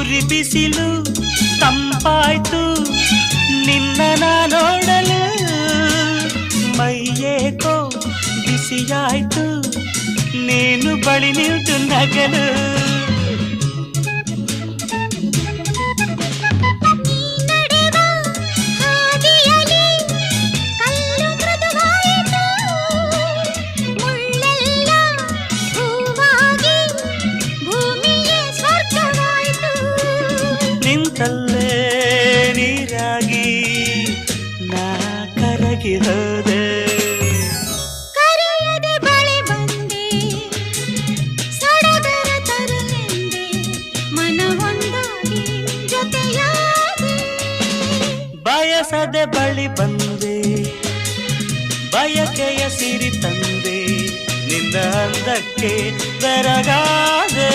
ಉರಿ ಬಿಸಿಲು ತಂಪಾಯ್ತು ನಿನ್ನ ನೋಡಲು ಮೈಯೇಕೋ ಬಿಸಿಯಾಯ್ತು ನೀನು ಬಳಿ ನಿಂತು ನಗಲು ನಿಂತಲ್ಲೇ ನೀರಾಗಿ ನಾ ಕರಗಿ ಹೋದೆ ಕರೆಯದೆ ಬಳಿ ಬಂದೆ ಸಡಗರ ತರಲೆಂದೆ ಮನವೊಂದಾಗಿ ಜೊತೆಯಾದೆ ಬಯಸದೆ ಬಳಿ ಬಂದೆ ಬಯಕೆಯ ಸಿರಿ ತಂದೆ ನಿನ್ನ ಅಂದಕ್ಕೆ ಬೆರಗಾದೆ